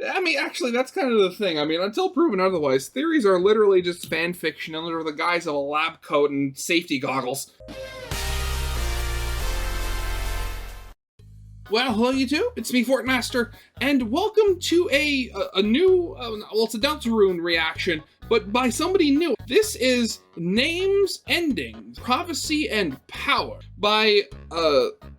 I mean, actually, that's kind of the thing. I mean, until proven otherwise, theories are literally just fan fiction under the guise of a lab coat and safety goggles. Well, hello YouTube, it's me, Fortmaster, and welcome to a new, well, it's a Deltarune reaction, but by somebody new. This is Names, Endings, Prophecy, and Power by,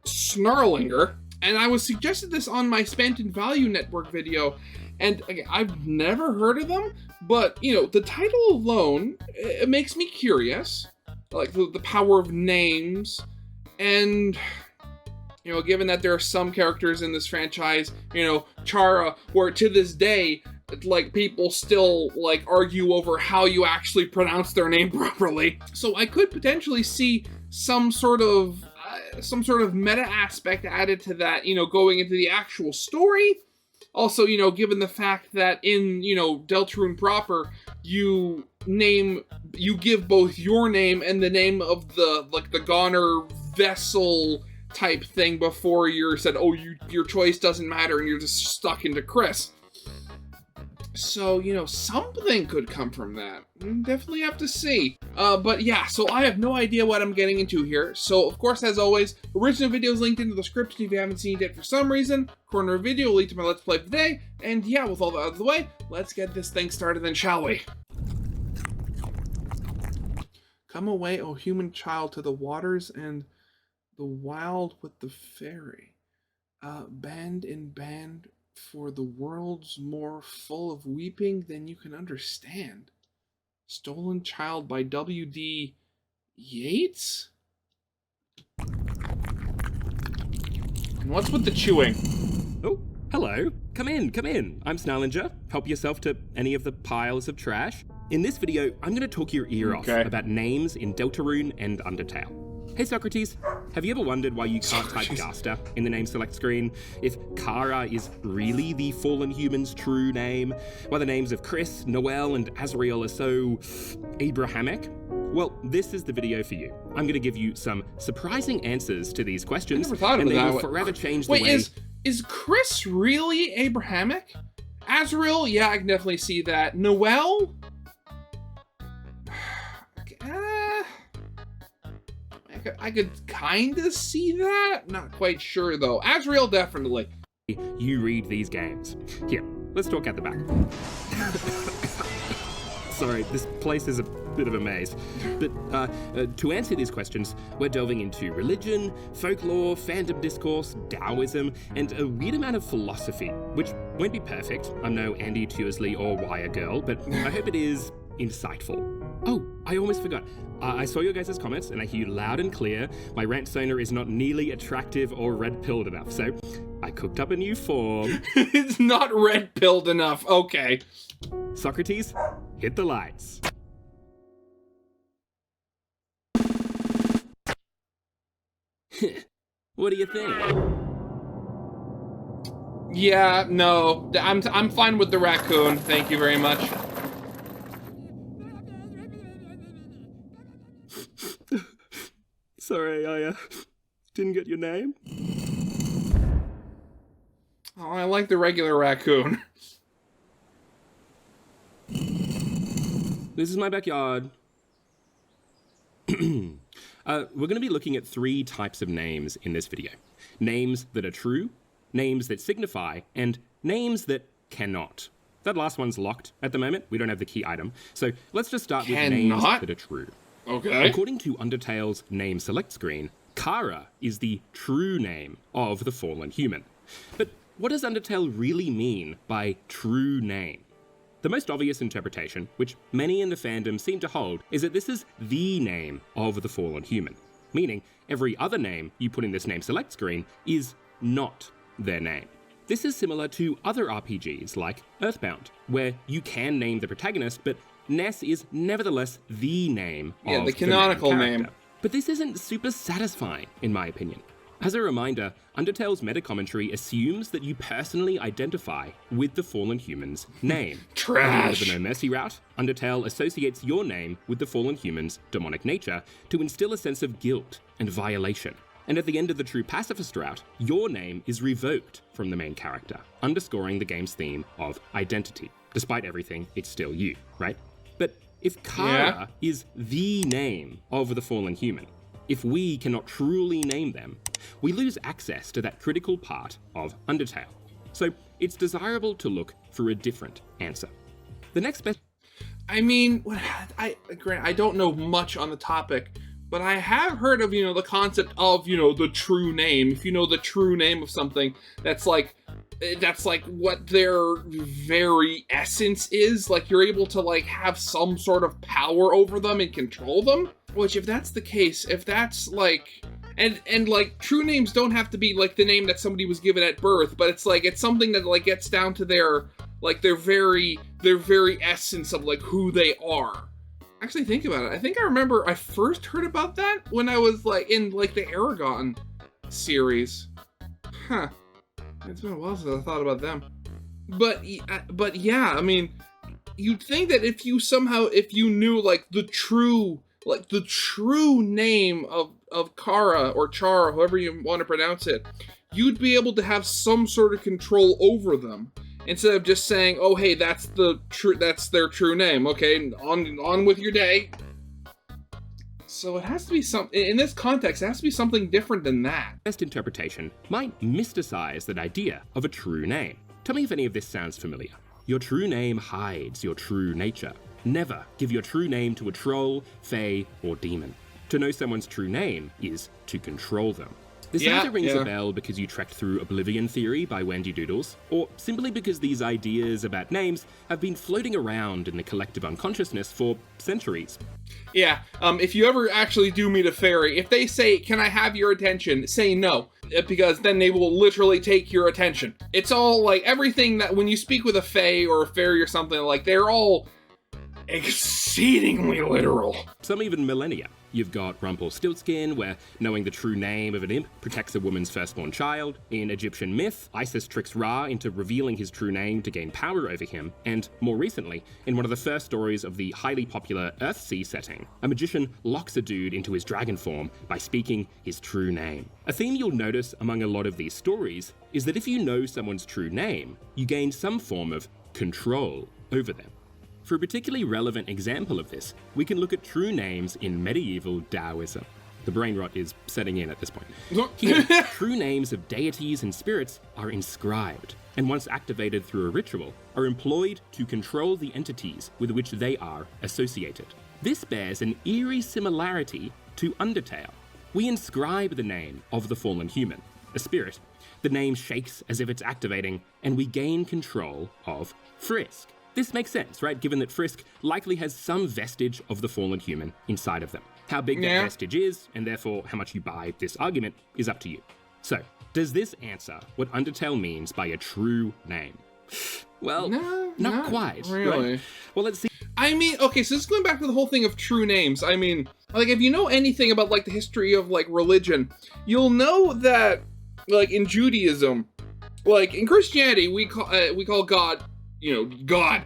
Snarlinger, and I was suggested this on my Spent in Value Network video, and again, I've never heard of them, but, you know, the title alone, it makes me curious, like the power of names, and... You know, given that there are some characters in this franchise, you know, Chara, where to this day, like, people still, like, argue over how you actually pronounce their name properly. So I could potentially see some sort of meta aspect added to that, you know, going into the actual story. Also, you know, given the fact that in, you know, Deltarune proper, you give both your name and the name of the, like, the goner vessel type thing before you're said, oh, your choice doesn't matter and you're just stuck into Chris. So, you know, something could come from that. Definitely have to see. But yeah, so I have no idea what I'm getting into here. So, of course, as always, original videos linked in the description if you haven't seen it yet for some reason. Corner of video will lead to my Let's Play for today. And yeah, with all that out of the way, let's get this thing started then, shall we? Come away, O human child, to the waters and the wild with the fairy, band in band, for the world's more full of weeping than you can understand. Stolen Child by W.D. Yeats? And what's with the chewing? Oh, hello. Come in. I'm Snarlinger. Help yourself to any of the piles of trash. In this video, I'm going to talk your ear off about names in Deltarune and Undertale. Hey Socrates, have you ever wondered why you can't type Gaster in the name select screen? If Kara is really the fallen human's true name? Why the names of Chris, Noel, and Azrael are so Abrahamic? Well, this is the video for you. I'm going to give you some surprising answers to these questions, I never thought of and it they that will way. forever change the way... Is Chris really Abrahamic? Azrael, yeah, I can definitely see that. Noel? I could kind of see that. Not quite sure, though. Azrael, definitely. You read these games. Here, let's talk at the back. Sorry, this place is a bit of a maze. But to answer these questions, we're delving into religion, folklore, fandom discourse, Taoism, and a weird amount of philosophy, which won't be perfect. I'm no Andy Tuersley or Wire Girl, but I hope it is insightful. Oh, I almost forgot. I saw your guys' comments, and I hear you loud and clear. My rant sonar is not nearly attractive or red-pilled enough, so I cooked up a new form. It's not red-pilled enough, okay. Socrates, hit the lights. What do you think? Yeah, no, I'm fine with the raccoon, thank you very much. Sorry, I didn't get your name. Oh, I like the regular raccoon. This is my backyard. We're going to be looking at 3 types of names in this video. Names that are true, names that signify, and names that cannot. That last one's locked at the moment. We don't have the key item. So let's just start with names that are true. Okay. According to Undertale's name select screen, Kara is the true name of the fallen human. But what does Undertale really mean by true name? The most obvious interpretation, which many in the fandom seem to hold, is that this is the name of the fallen human, meaning every other name you put in this name select screen is not their name. This is similar to other RPGs like Earthbound, where you can name the protagonist, but Ness is nevertheless the name of the canonical name. But this isn't super satisfying, in my opinion. As a reminder, Undertale's meta-commentary assumes that you personally identify with the fallen human's name. Trash! The No Mercy route, Undertale associates your name with the fallen human's demonic nature to instill a sense of guilt and violation. And at the end of the True Pacifist route, your name is revoked from the main character, underscoring the game's theme of identity. Despite everything, it's still you, right? But if Kara is the name of the fallen human, if we cannot truly name them, we lose access to that critical part of Undertale. So it's desirable to look for a different answer. The next best... I mean, I don't know much on the topic, but I have heard of, the concept of, the true name. If you know the true name of something, that's like what their very essence is. Like, you're able to, like, have some sort of power over them and control them. Which, if that's the case, if that's, like... And like, true names don't have to be, like, the name that somebody was given at birth, but it's, like, it's something that, like, gets down to their very essence of, like, who they are. Actually, think about it. I think I remember I first heard about that when I was, like, in, like, the Aragon series. Huh. It's been a while since I thought about them. But yeah, I mean, you'd think that if you knew, like, the true name of Kara or Char, however you want to pronounce it, you'd be able to have some sort of control over them. Instead of just saying, oh, hey, that's their true name. Okay, on with your day. So it has to be in this context, it has to be something different than that. Best interpretation might mysticize that idea of a true name. Tell me if any of this sounds familiar. Your true name hides your true nature. Never give your true name to a troll, fae, or demon. To know someone's true name is to control them. This either rings a bell because you trekked through Oblivion Theory by Wendy Doodles, or simply because these ideas about names have been floating around in the collective unconsciousness for centuries. Yeah, if you ever actually do meet a fairy, if they say, "Can I have your attention?" say no, because then they will literally take your attention. It's all, like, everything that when you speak with a fae or a fairy or something, like, they're all exceedingly literal. Some even millennia. You've got Rumpelstiltskin, where knowing the true name of an imp protects a woman's firstborn child. In Egyptian myth, Isis tricks Ra into revealing his true name to gain power over him. And more recently, in one of the first stories of the highly popular Earthsea setting, a magician locks a dude into his dragon form by speaking his true name. A theme you'll notice among a lot of these stories is that if you know someone's true name, you gain some form of control over them. For a particularly relevant example of this, we can look at true names in medieval Taoism. The brain rot is setting in at this point. Here, true names of deities and spirits are inscribed, and once activated through a ritual, are employed to control the entities with which they are associated. This bears an eerie similarity to Undertale. We inscribe the name of the fallen human, a spirit. The name shakes as if it's activating, and we gain control of Frisk. This makes sense, right? Given that Frisk likely has some vestige of the fallen human inside of them. How big that vestige is, and therefore how much you buy this argument, is up to you. So, does this answer what Undertale means by a true name? Well, no, not quite. Really. Right? Well, let's see. I mean, okay, so just going back to the whole thing of true names. I mean, like, if you know anything about, like, the history of, like, religion, you'll know that, like, in Judaism, like, in Christianity, we call God, God.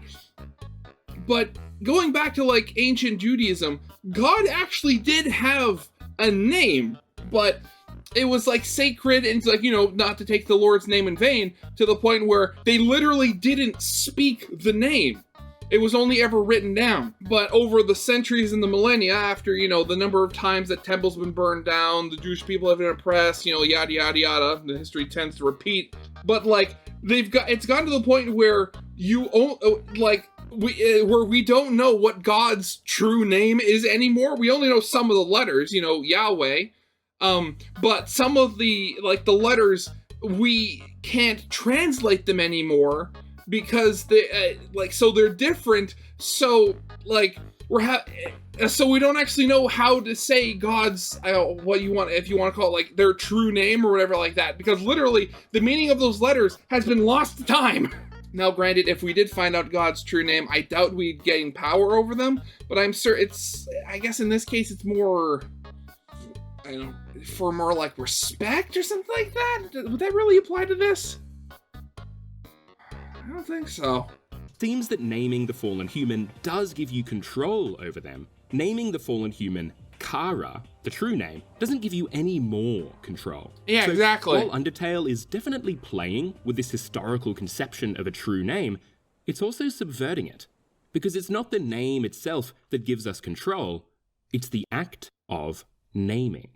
But going back to, like, ancient Judaism, God actually did have a name, but it was, like, sacred and, like, not to take the Lord's name in vain, to the point where they literally didn't speak the name. It was only ever written down. But over the centuries and the millennia, after, the number of times that temples have been burned down, the Jewish people have been oppressed, yada, yada, yada, the history tends to repeat. But, like, it's gotten to the point where where we don't know what God's true name is anymore. We only know some of the letters, Yahweh. But some of the letters, we can't translate them anymore because so they're different. So, like, so we don't actually know how to say God's, if you want to call it, like, their true name or whatever like that, because literally the meaning of those letters has been lost to time. Now, granted, if we did find out God's true name, I doubt we'd gain power over them, but I'm certain I guess in this case it's more, for more, like, respect or something like that? Would that really apply to this? I don't think so. Seems that naming the fallen human does give you control over them. Naming the fallen human Kara, the true name, doesn't give you any more control. Yeah, So exactly. while Undertale is definitely playing with this historical conception of a true name, it's also subverting it. Because it's not the name itself that gives us control, it's the act of naming.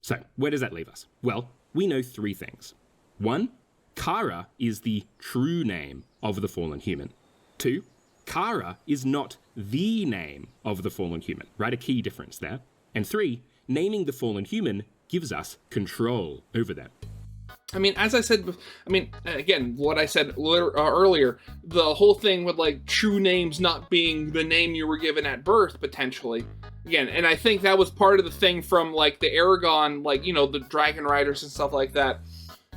So, where does that leave us? Well, we know 3 things. 1, Kara is the true name of the fallen human. 2, Kara is not the name of the fallen human, right? A key difference there. And 3, naming the fallen human gives us control over them. I mean, as I said, again, what I said earlier, the whole thing with, like, true names not being the name you were given at birth, potentially. Again, and I think that was part of the thing from, like, the Aragon, like, you know, the Dragon Riders and stuff like that,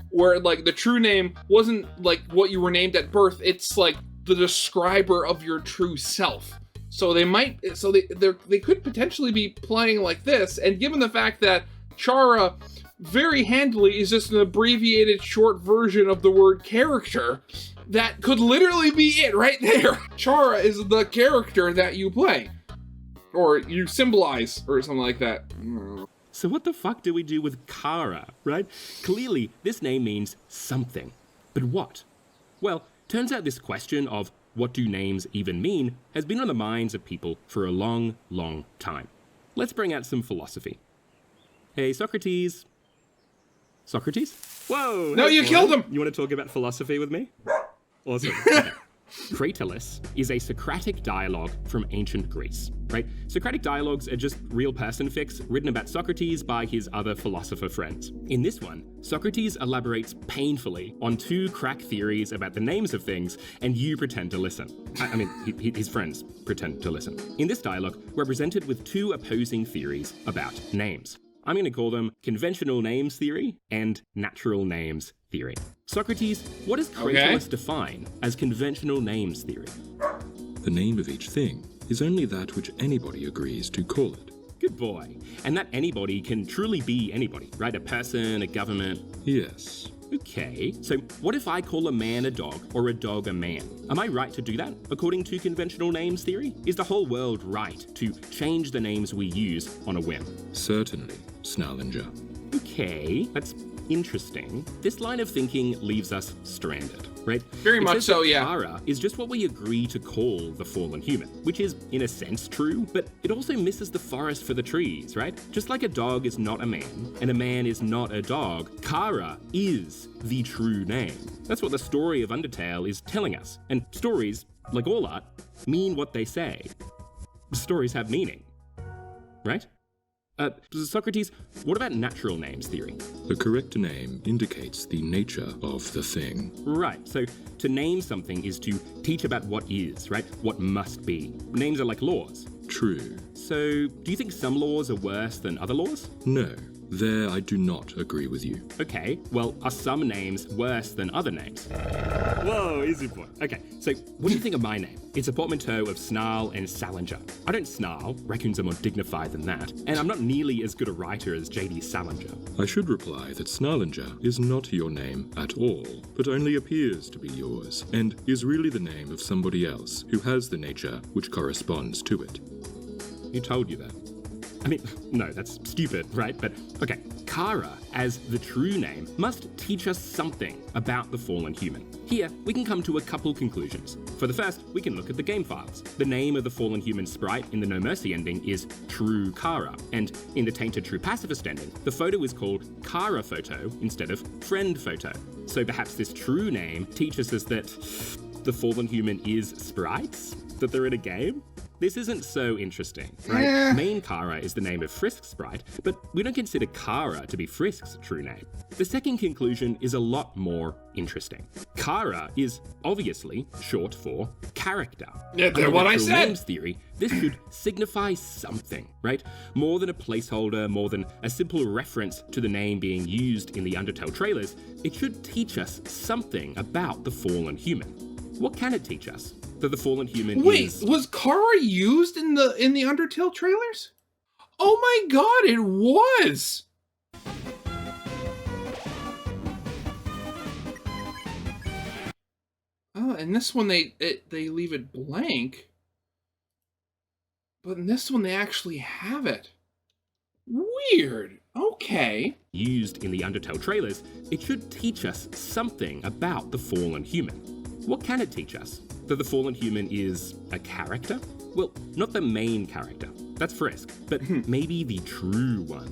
where, like, the true name wasn't, like, what you were named at birth, it's, like, the describer of your true self. So they could potentially be playing like this, and given the fact that Chara very handily is just an abbreviated short version of the word character, that could literally be it right there. Chara is the character that you play, or you symbolize, or something like that. So what the fuck do we do with Kara, right? Clearly, this name means something. But what? Well, turns out this question of what do names even mean has been on the minds of people for a long, long time. Let's bring out some philosophy. Hey, Socrates. Socrates? Whoa! No, you killed him! You want to talk about philosophy with me? Awesome. Okay. Cratylus is a Socratic dialogue from ancient Greece, right? Socratic dialogues are just real person fics written about Socrates by his other philosopher friends. In this one, Socrates elaborates painfully on 2 crack theories about the names of things, and you pretend to listen. I mean, his friends pretend to listen. In this dialogue, we're presented with 2 opposing theories about names. I'm going to call them conventional names theory and natural names theory. Socrates, what does Cratylus define as conventional names theory? The name of each thing is only that which anybody agrees to call it. Good boy. And that anybody can truly be anybody, right? A person, a government. Yes. Okay, so what if I call a man a dog or a dog a man? Am I right to do that, according to conventional names theory? Is the whole world right to change the names we use on a whim? Certainly, snarlinger. Okay, that's interesting. This line of thinking leaves us stranded, right? Very much so, yeah. Kara is just what we agree to call the fallen human, which is, in a sense, true, but it also misses the forest for the trees, right? Just like a dog is not a man, and a man is not a dog, Kara is the true name. That's what the story of Undertale is telling us. And stories, like all art, mean what they say. Stories have meaning, right? Socrates, what about natural names theory? The correct name indicates the nature of the thing. Right, so to name something is to teach about what is, right? What must be. Names are like laws. True. So, do you think some laws are worse than other laws? No, there I do not agree with you. Okay, well, are some names worse than other names? Whoa, easy boy. Okay, so what do you think of my name? It's a portmanteau of snarl and salinger. I don't snarl, raccoons are more dignified than that, and I'm not nearly as good a writer as J.D. Salinger. I should reply that snarlinger is not your name at all, but only appears to be yours, and is really the name of somebody else who has the nature which corresponds to it. Who told you that? I mean, no, that's stupid, right? But, okay, Kara, as the true name, must teach us something about the fallen human. Here, we can come to a couple conclusions. For the first, we can look at the game files. The name of the fallen human sprite in the No Mercy ending is True Kara, and in the Tainted True Pacifist ending, the photo is called Kara Photo instead of Friend Photo. So perhaps this true name teaches us that the fallen human is sprites? That they're in a game? This isn't so interesting, right? Main Kara is the name of Frisk's sprite, but we don't consider Kara to be Frisk's true name. The second conclusion is a lot more interesting. Kara is obviously short for character. Yeah, that's what I said. Names theory, this should signify something, right? More than a placeholder, more than a simple reference to the name being used in the Undertale trailers, it should teach us something about the fallen human. What can it teach us? That the fallen human is... Wait, was Kara used in the Undertale trailers? Oh my god, it was! Oh, and this one they leave it blank. But in this one they actually have it. Weird. Okay. Used in the Undertale trailers, it should teach us something about the fallen human. What can it teach us? That the fallen human is a character? Well, not the main character. That's Frisk. But maybe the true one.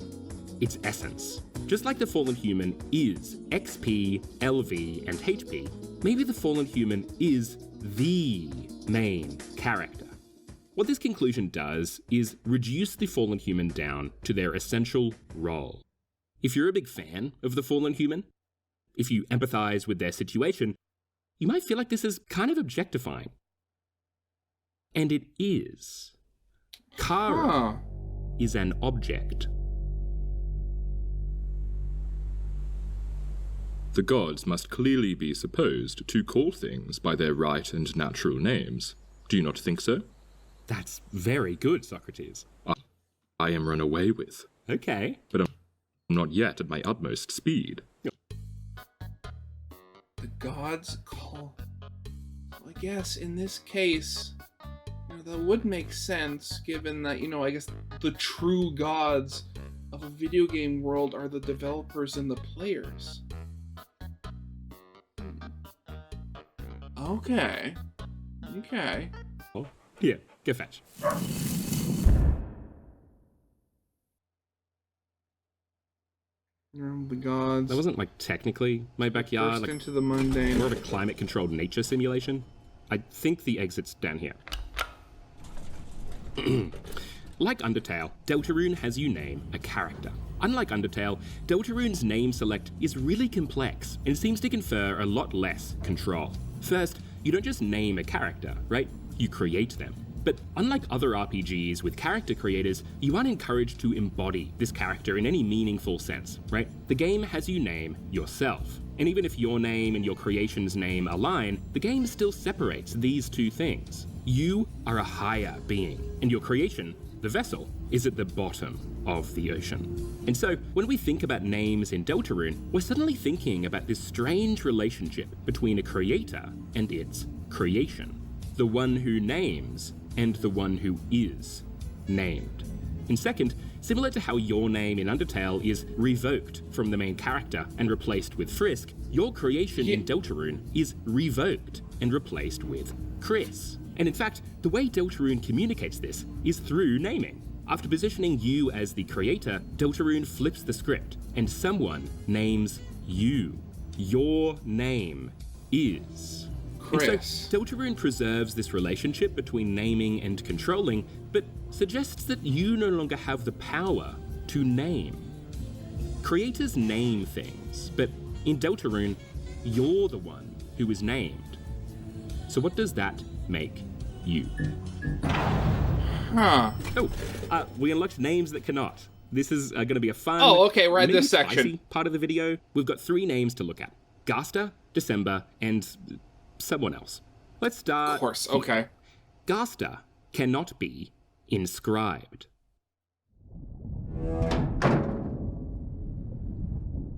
Its essence. Just like the fallen human is XP, LV, and HP, maybe the fallen human is the main character. What this conclusion does is reduce the fallen human down to their essential role. If you're a big fan of the fallen human, if you empathize with their situation, you might feel like this is kind of objectifying. And it is. Kara is an object. The gods must clearly be supposed to call things by their right and natural names. Do you not think so? That's very good, Socrates. I am run away with. Okay. But I'm not yet at my utmost speed. The gods call... Well, I guess in this case, that would make sense, given that, I guess the true gods of a video game world are the developers and the players. Okay. Oh, yeah, go fetch. The gods. That wasn't, technically my backyard. Burst into the mundane. More of a climate-controlled nature simulation. I think the exit's down here. Like Undertale, Deltarune has you name a character. Unlike Undertale, Deltarune's name select is really complex and seems to confer a lot less control. First, you don't just name a character, right? You create them. But unlike other RPGs with character creators, you aren't encouraged to embody this character in any meaningful sense, right? The game has you name yourself. And even if your name and your creation's name align, the game still separates these two things. You are a higher being, and your creation, the vessel, is at the bottom of the ocean. And so, when we think about names in Deltarune, we're suddenly thinking about this strange relationship between a creator and its creation. The one who names and the one who is named. And second, similar to how your name in Undertale is revoked from the main character and replaced with Frisk, your creation in Deltarune is revoked and replaced with Chris. And in fact, the way Deltarune communicates this is through naming. After positioning you as the creator, Deltarune flips the script, and someone names you. Your name is Chris. And so, Deltarune preserves this relationship between naming and controlling, but suggests that you no longer have the power to name. Creators name things, but in Deltarune, you're the one who is named. So what does that make you? We unlocked names that cannot. This is going to be a fun, we're at this section. Spicy part of the video. We've got 3 names to look at. Gaster, December, and someone else. Let's start. Of course, okay. Gaster cannot be inscribed.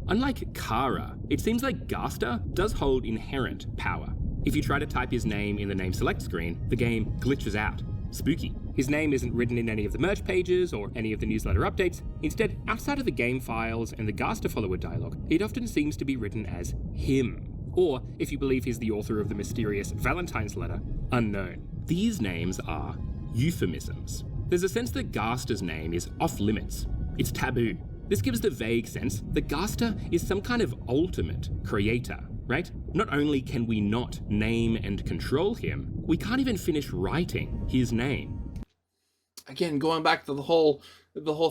Unlike Kara, it seems like Gaster does hold inherent power. If you try to type his name in the name select screen, the game glitches out. Spooky. His name isn't written in any of the merch pages or any of the newsletter updates. Instead, outside of the game files and the Gaster follower dialogue, it often seems to be written as him. Or, if you believe he's the author of the mysterious Valentine's letter, unknown. These names are euphemisms. There's a sense that Gaster's name is off limits. It's taboo. This gives the vague sense that Gaster is some kind of ultimate creator, right? Not only can we not name and control him, we can't even finish writing his name. Again, going back to the whole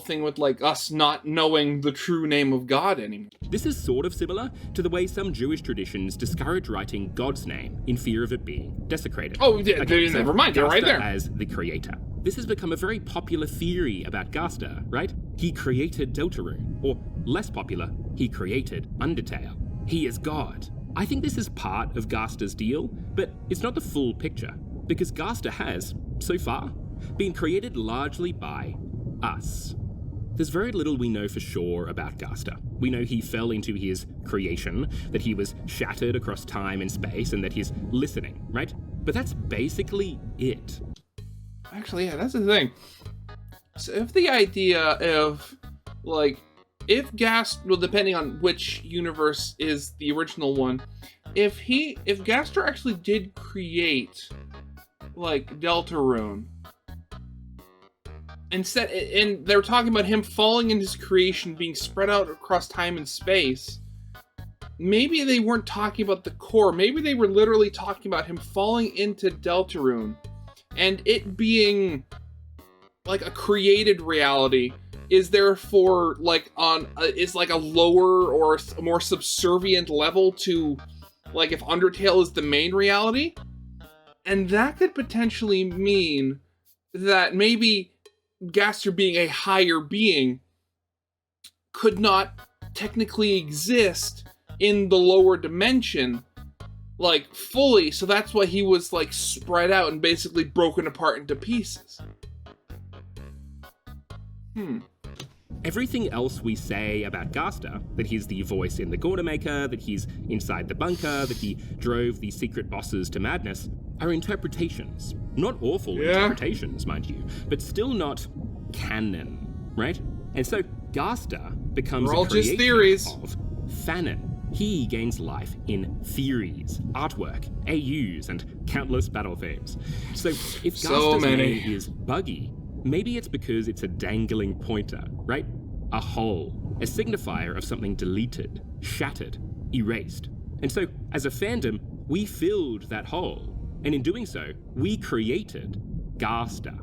thing with us not knowing the true name of God anymore. This is sort of similar to the way some Jewish traditions discourage writing God's name in fear of it being desecrated. Oh, yeah, never mind, they're right there. As the creator. This has become a very popular theory about Gaster, right? He created Deltarune, or less popular, he created Undertale. He is God. I think this is part of Gaster's deal, but it's not the full picture, because Gaster has, so far, been created largely by us. There's very little we know for sure about Gaster. We know he fell into his creation, that he was shattered across time and space, and that he's listening, right? But that's basically it. Actually, yeah, that's the thing. So if the idea of like, if well, depending on which universe is the original one, if Gaster actually did create, like, Deltarune, instead, and they're talking about him falling in his creation, being spread out across time and space, maybe they weren't talking about the core. Maybe they were literally talking about him falling into Deltarune, and it being, like, a created reality is therefore, like, is like a lower or a more subservient level to, like, if Undertale is the main reality. And that could potentially mean that maybe Gaster, being a higher being, could not technically exist in the lower dimension, like, fully. So that's why he was, like, spread out and basically broken apart into pieces. Everything else we say about Gaster, that he's the voice in the Gordomaker, that he's inside the bunker, that he drove the secret bosses to madness, are interpretations. Not awful interpretations, mind you, but still not canon, right? And so Gaster becomes a creation theories of fanon. He gains life in theories, artwork, AUs, and countless battle themes. So if Gaster's name is Buggy, maybe it's because it's a dangling pointer, right? A hole, a signifier of something deleted, shattered, erased. And so, as a fandom, we filled that hole. And in doing so, we created Gaster.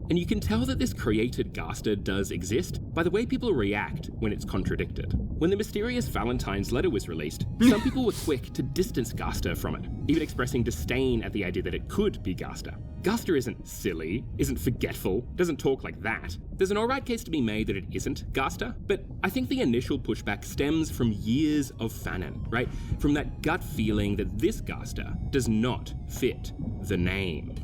And you can tell that this created Gaster does exist by the way people react when it's contradicted. When the mysterious Valentine's letter was released, some people were quick to distance Gaster from it, even expressing disdain at the idea that it could be Gaster. Gaster isn't silly, isn't forgetful, doesn't talk like that. There's an alright case to be made that it isn't Gaster, but I think the initial pushback stems from years of fanon, right? From that gut feeling that this Gaster does not fit the name.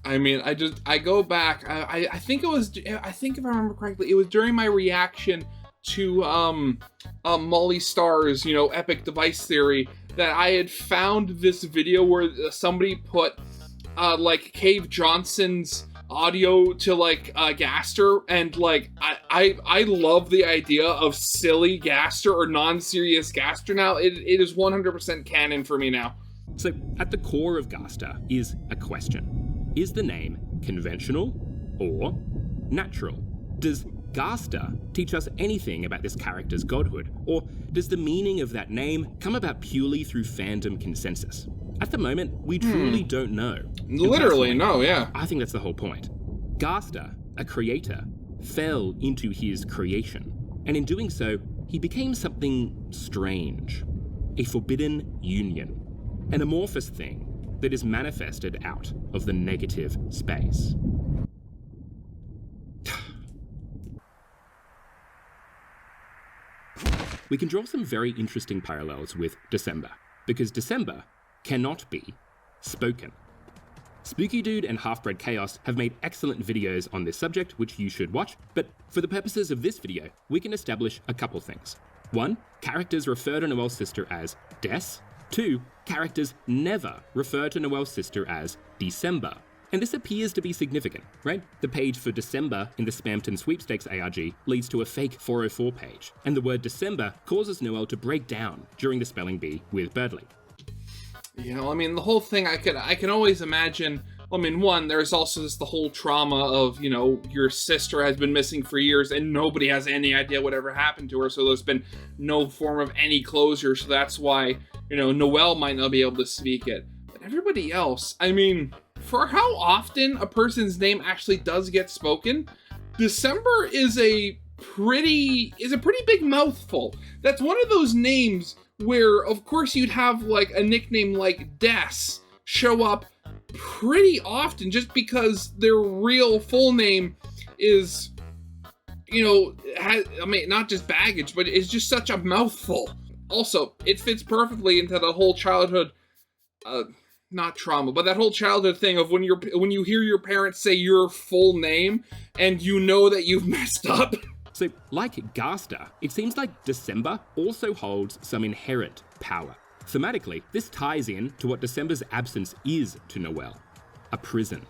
I mean, I go back, I think if I remember correctly, it was during my reaction to Molly Starr's, epic device theory, that I had found this video where somebody put, like, Cave Johnson's audio to, like, Gaster, and, like, I love the idea of silly Gaster or non-serious Gaster now. It is 100% canon for me now. So, at the core of Gaster is a question. Is the name conventional or natural? Does Gaster teach us anything about this character's godhood? Or does the meaning of that name come about purely through fandom consensus? At the moment, we truly don't know. Literally, no, yeah. I think that's the whole point. Gaster, a creator, fell into his creation. And in doing so, he became something strange. A forbidden union. An amorphous thing that is manifested out of the negative space. We can draw some very interesting parallels with December, because December cannot be spoken. Spooky Dude and Half-Bred Chaos have made excellent videos on this subject, which you should watch, but for the purposes of this video, we can establish a couple things. 1, characters refer to Noelle's sister as Des. 2, characters never refer to Noelle's sister as December. And this appears to be significant, right? The page for December in the Spamton Sweepstakes ARG leads to a fake 404 page, and the word December causes Noelle to break down during the spelling bee with Birdley. I mean, the whole thing, I can always imagine, one, there's also the whole trauma of, your sister has been missing for years and nobody has any idea whatever happened to her, so there's been no form of any closure, so that's why, Noelle might not be able to speak it. But everybody else, for how often a person's name actually does get spoken, December is a pretty big mouthful. That's one of those names where, of course, you'd have, like, a nickname like Des show up pretty often just because their real full name is, not just baggage, but it's just such a mouthful. Also, it fits perfectly into the whole childhood, not trauma, but that whole childhood thing of when you hear your parents say your full name and you know that you've messed up. So, like Gaster, it seems like December also holds some inherent power. Thematically, this ties in to what December's absence is to Noelle. A prison.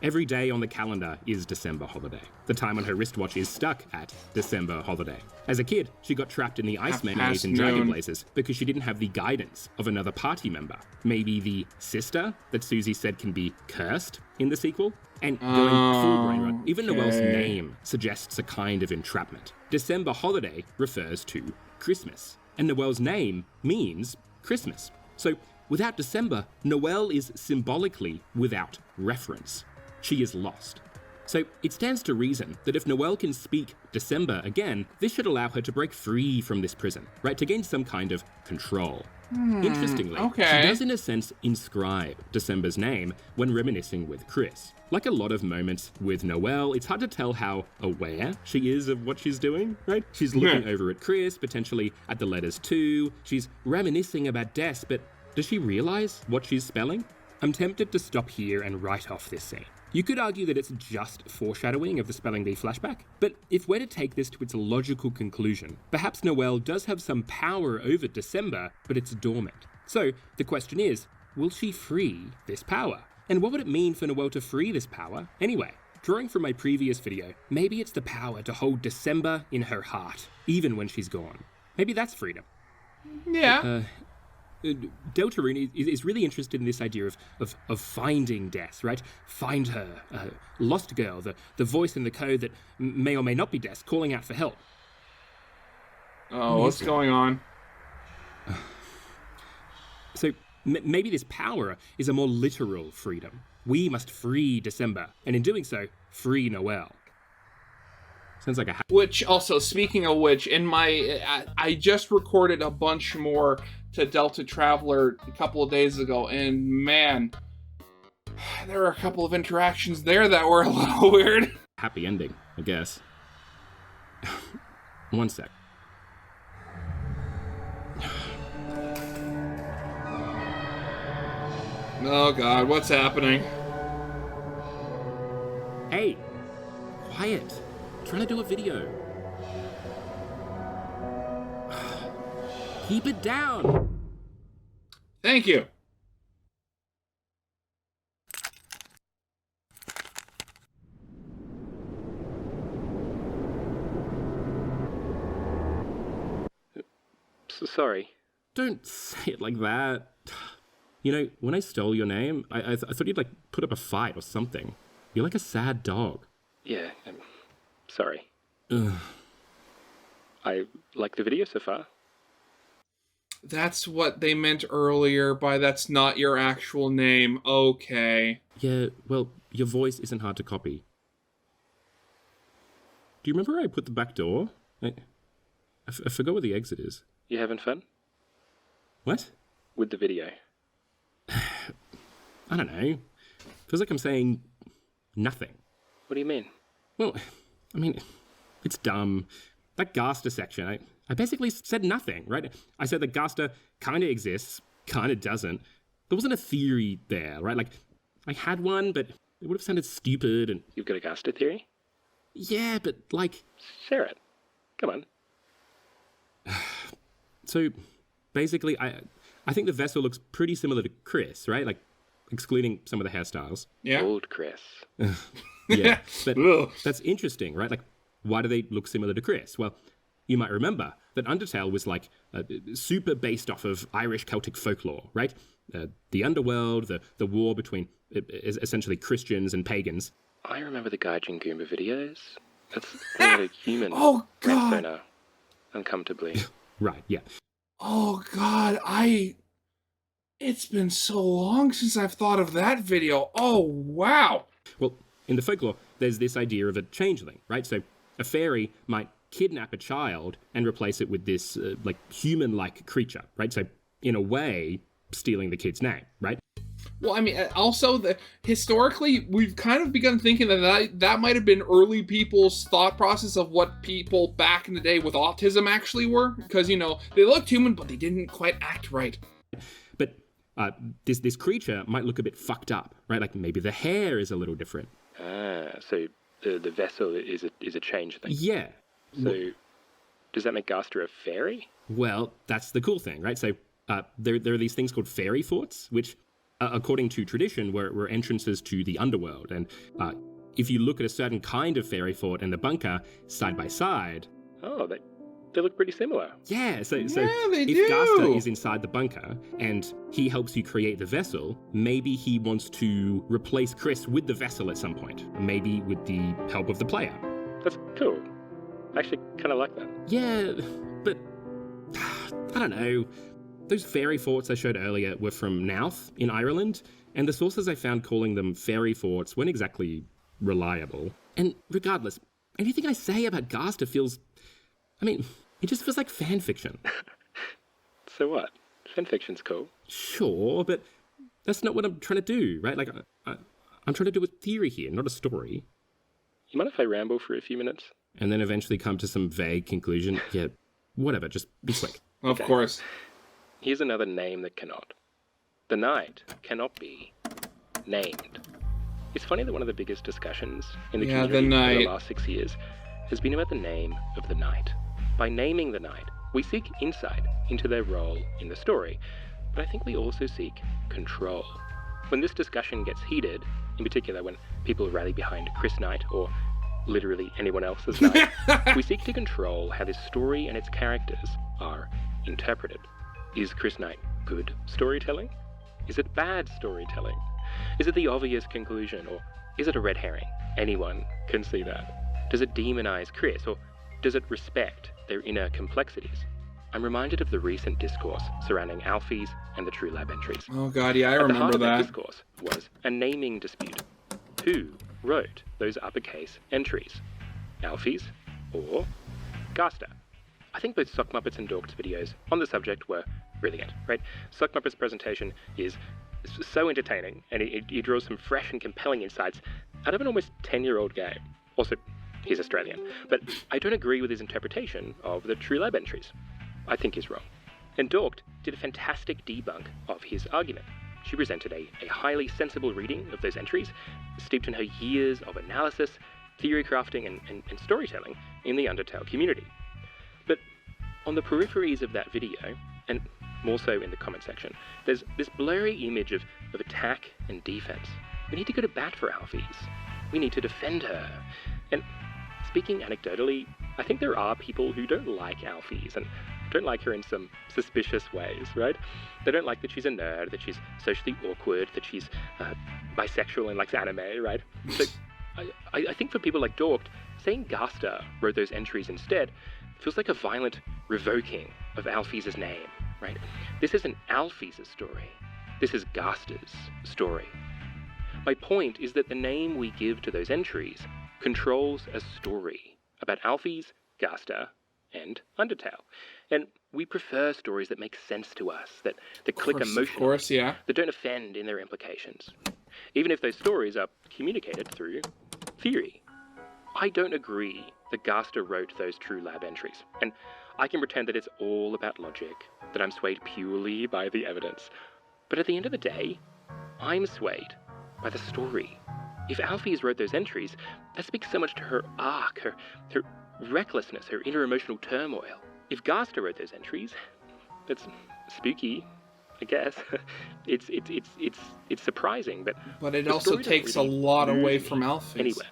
Every day on the calendar is December holiday. The time on her wristwatch is stuck at December holiday. As a kid, she got trapped in the ice maze in Dragon Blazers because she didn't have the guidance of another party member. Maybe the sister that Susie said can be cursed in the sequel? And going full brain rot, even Noelle's name suggests a kind of entrapment. December holiday refers to Christmas, and Noelle's name means Christmas. So without December, Noelle is symbolically without reference. She is lost. So it stands to reason that if Noelle can speak December again, this should allow her to break free from this prison, right? To gain some kind of control. Interestingly, she does in a sense inscribe December's name when reminiscing with Chris. Like a lot of moments with Noelle, it's hard to tell how aware she is of what she's doing, right? She's looking over at Chris, potentially at the letters too. She's reminiscing about Des, but does she realize what she's spelling? I'm tempted to stop here and write off this scene. You could argue that it's just foreshadowing of the Spelling Bee flashback, but if we're to take this to its logical conclusion, perhaps Noelle does have some power over December, but it's dormant. So the question is, will she free this power? And what would it mean for Noelle to free this power anyway? Drawing from my previous video, maybe it's the power to hold December in her heart, even when she's gone. Maybe that's freedom. Yeah. Deltarune is really interested in this idea of finding Des, right? Find her, lost girl, the voice in the code that may or may not be Des, calling out for help. Oh, what's going on? So maybe this power is a more literal freedom. We must free December, and in doing so, free Noelle. Sounds like a... Which, also, speaking of which, I just recorded a bunch more to Delta Traveler a couple of days ago, and man, there were a couple of interactions there that were a little weird. Happy ending, I guess. One sec. Oh god, what's happening? Hey, quiet. I'm trying to do a video. Keep it down. Thank you. Sorry. Don't say it like that. You know, when I stole your name, I thought you'd, like, put up a fight or something. You're like a sad dog. Yeah, I'm sorry. Ugh. I like the video so far. That's what they meant earlier by that's not your actual name. Okay. Yeah, well, your voice isn't hard to copy. Do you remember I put the back door? I forgot where the exit is. You having fun? What? With the video. I don't know. Feels like I'm saying nothing. What do you mean? Well, I mean, it's dumb. That Gaster section, I basically said nothing, right? I said that Gaster kind of exists, kind of doesn't. There wasn't a theory there, right? Like, I had one, but it would have sounded stupid and... You've got a Gaster theory? Yeah, but, like... Share it. Come on. So, basically, I think the vessel looks pretty similar to Chris, right? Like, excluding some of the hairstyles. Yeah. Old Chris. Yeah, but that's interesting, right? Like, why do they look similar to Chris? Well, you might remember that Undertale was, like, super based off of Irish Celtic folklore, right? The underworld, the war between essentially Christians and pagans. I remember the Gaijin Goomba videos. That's not a human Oh, God. persona. Uncomfortably. Right, yeah. Oh god, it's been so long since I've thought of that video. Oh, wow. Well, in the folklore, there's this idea of a changeling, right? So a fairy might kidnap a child and replace it with this, like, human-like creature, right? So, in a way, stealing the kid's name, right? Well, I mean, also, historically, we've kind of begun thinking that might have been early people's thought process of what people back in the day with autism actually were. Because, you know, they looked human, but they didn't quite act right. But this creature might look a bit fucked up, right? Like, maybe the hair is a little different. So the vessel is a change thing. Yeah. So, does that make Gaster a fairy? Well, that's the cool thing, right? So there are these things called fairy forts, which according to tradition, were entrances to the underworld. And if you look at a certain kind of fairy fort and the bunker side by side... Oh, they look pretty similar. Yeah, so they if do. Gasta is inside the bunker and he helps you create the vessel, maybe he wants to replace Chris with the vessel at some point, maybe with the help of the player. That's cool. I actually kind of like that. Yeah, but I don't know. Those fairy forts I showed earlier were from Nouth in Ireland, and the sources I found calling them fairy forts weren't exactly reliable. And regardless, anything I say about Gasta feels... I mean, it just feels like fan fiction. So what? Fan fiction's cool. Sure, but that's not what I'm trying to do, right? Like, I'm trying to do a theory here, not a story. You mind if I ramble for a few minutes? And then eventually come to some vague conclusion? Yeah, whatever, just be quick. Of course. Here's another name that cannot. The night cannot be named. It's funny that one of the biggest discussions in the community over the last 6 years has been about the name of the night. By naming the night, we seek insight into their role in the story, but I think we also seek control. When this discussion gets heated, in particular when people rally behind Chris Knight or literally anyone else's night, we seek to control how this story and its characters are interpreted. Is Chris Knight good storytelling? Is it bad storytelling? Is it the obvious conclusion, or is it a red herring? Anyone can see that. Does it demonize Chris, or does it respect their inner complexities? I'm reminded of the recent discourse surrounding Alfie's and the True Lab entries. Oh god, yeah, I At remember the heart of that. discourse was a naming dispute. Who wrote those uppercase entries? Alfie's or Gasta? I think both Sock Muppets and Dork's videos on the subject were brilliant, right? Sock Muppet's presentation is so entertaining, and he draws some fresh and compelling insights out of an almost 10-year-old game. Also, he's Australian, but I don't agree with his interpretation of the True Lab entries. I think he's wrong. And Dork did a fantastic debunk of his argument. She presented a highly sensible reading of those entries, steeped in her years of analysis, theory crafting, and storytelling in the Undertale community. But on the peripheries of that video, and more so in the comment section, there's this blurry image of attack and defense. We need to go to bat for Alphys. We need to defend her. And speaking anecdotally, I think there are people who don't like Alphys and don't like her in some suspicious ways, right? They don't like that she's a nerd, that she's socially awkward, that she's bisexual and likes anime, right? So I think for people like Dork, saying Gasta wrote those entries instead feels like a violent revoking of Alphys' name, right? This isn't Alphys' story. This is Gasta's story. My point is that the name we give to those entries controls a story about Alphys, Gasta, and Undertale. And we prefer stories that make sense to us, that click emotionally, of course, yeah. that don't offend in their implications, even if those stories are communicated through theory. I don't agree that Gasta wrote those True Lab entries, and I can pretend that it's all about logic, that I'm swayed purely by the evidence. But at the end of the day, I'm swayed by the story. If Alphys wrote those entries, that speaks so much to her arc, her recklessness, her inner emotional turmoil. If Gasta wrote those entries, that's spooky, I guess. It's surprising, but it also takes a lot away from Alphys. Anyway,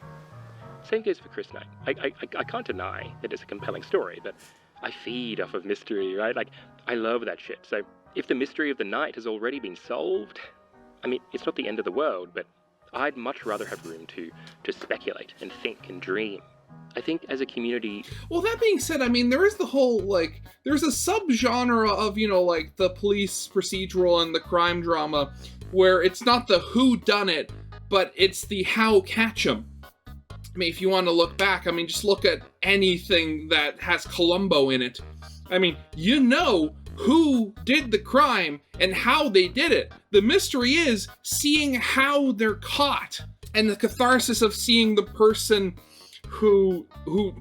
same goes for Chris Knight. I can't deny that it's a compelling story, but I feed off of mystery, right? Like, I love that shit. So if the mystery of the night has already been solved, I mean, it's not the end of the world, but I'd much rather have room to speculate and think and dream. I think as a community... Well, that being said, I mean, there is the whole, like, there's a subgenre of, you know, like, the police procedural and the crime drama, where it's not the who done it, but it's the how catch 'em. I mean, if you want to look back, I mean, just look at anything that has Columbo in it. I mean, you know who did the crime and how they did it. The mystery is seeing how they're caught, and the catharsis of seeing the person who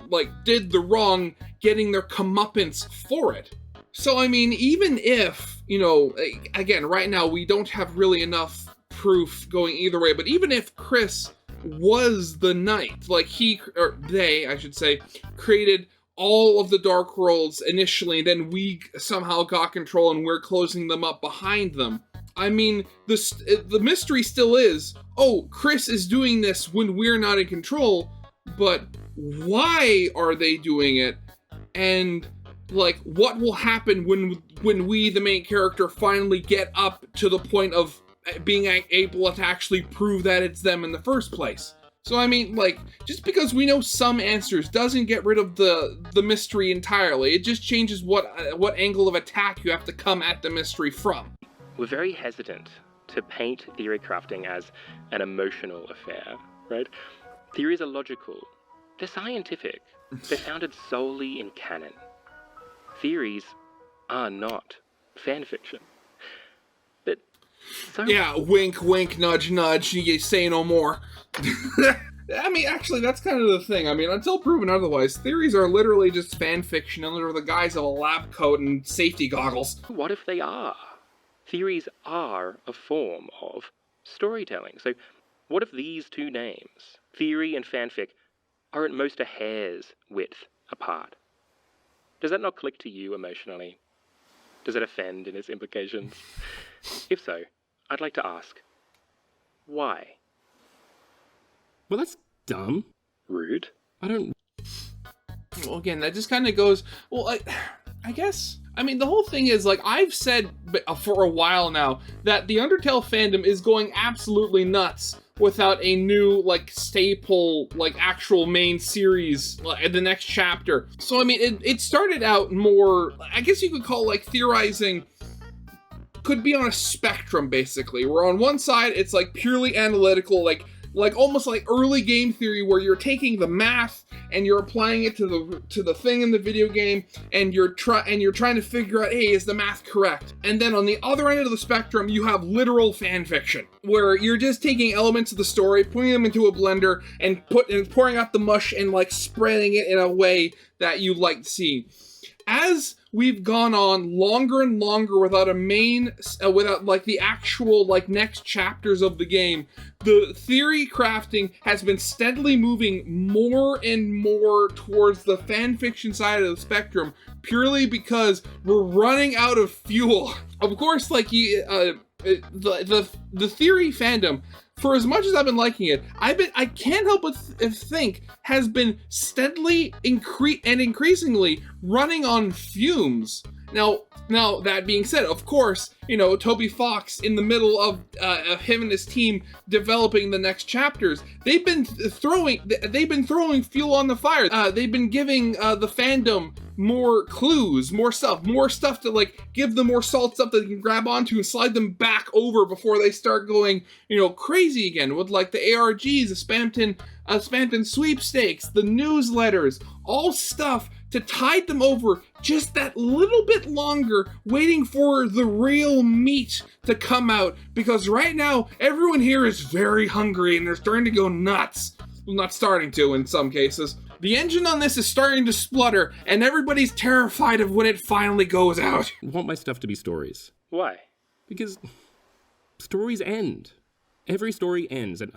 like did the wrong getting their comeuppance for it. So I mean, even if, you know, again, right now we don't have really enough proof going either way, but even if Chris was the knight, like he, or they, I should say, created all of the Dark Worlds initially, then we somehow got control and we're closing them up behind them, I mean, the mystery still is, oh, Chris is doing this when we're not in control, but why are they doing it? And, like, what will happen when we, the main character, finally get up to the point of being able to actually prove that it's them in the first place? So, I mean, like, just because we know some answers doesn't get rid of the mystery entirely. It just changes what angle of attack you have to come at the mystery from. We're very hesitant to paint theory crafting as an emotional affair, right? Theories are logical. They're scientific. They're founded solely in canon. Theories are not fan fiction. But so... Yeah, wink, wink, nudge, nudge, you say no more. I mean, actually, that's kind of the thing. I mean, until proven otherwise, theories are literally just fan fiction under the guise of a lab coat and safety goggles. What if they are? Theories are a form of storytelling. So what if these two names, theory and fanfic, are at most a hair's width apart? Does that not click to you emotionally? Does it offend in its implications? If so, I'd like to ask, why? Well, that's dumb. Rude. Well, again, that just kind of goes, well, I guess, I mean, the whole thing is, like, I've said for a while now that the Undertale fandom is going absolutely nuts without a new, like, staple, like, actual main series in the next chapter. So, I mean, it started out more, I guess you could call, like, theorizing could be on a spectrum, basically, where on one side, it's, like, purely analytical, like almost like early game theory, where you're taking the math and you're applying it to the thing in the video game, and you're trying to figure out, hey, is the math correct? And then on the other end of the spectrum, you have literal fan fiction, where you're just taking elements of the story, putting them into a blender, and pouring out the mush and, like, spreading it in a way that you like to see. As we've gone on longer and longer without without, like, the actual, like, next chapters of the game, the theory crafting has been steadily moving more and more towards the fanfiction side of the spectrum, purely because we're running out of fuel. Of course, like, the theory fandom, for as much as I've been liking it, I can't help but think has been steadily increasingly running on fumes. Now that being said, of course, you know, Toby Fox, in the middle of him and his team developing the next chapters, they've been throwing fuel on the fire. They've been giving the fandom more clues, more stuff to, like, give them more salt stuff that they can grab onto and slide them back over before they start going, you know, crazy again with, like, the ARGs, the Spamton sweepstakes, the newsletters, all stuff to tide them over just that little bit longer, waiting for the real meat to come out, because right now everyone here is very hungry and they're starting to go nuts. Well, not starting to in some cases. The engine on this is starting to splutter, and everybody's terrified of when it finally goes out. I want my stuff to be stories. Why? Because stories end. Every story ends, and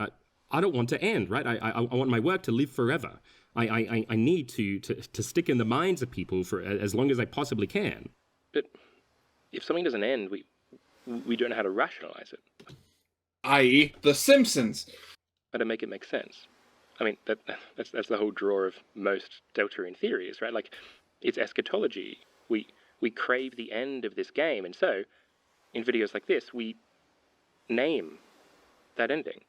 I don't want to end, right? I want my work to live forever. I need to stick in the minds of people for as long as I possibly can. But if something doesn't end, we don't know how to rationalize it. I.e., The Simpsons. How to make it make sense. I mean, that's the whole draw of most Deltarune theories, right? Like, it's eschatology. We crave the end of this game, and so, in videos like this, we name that ending.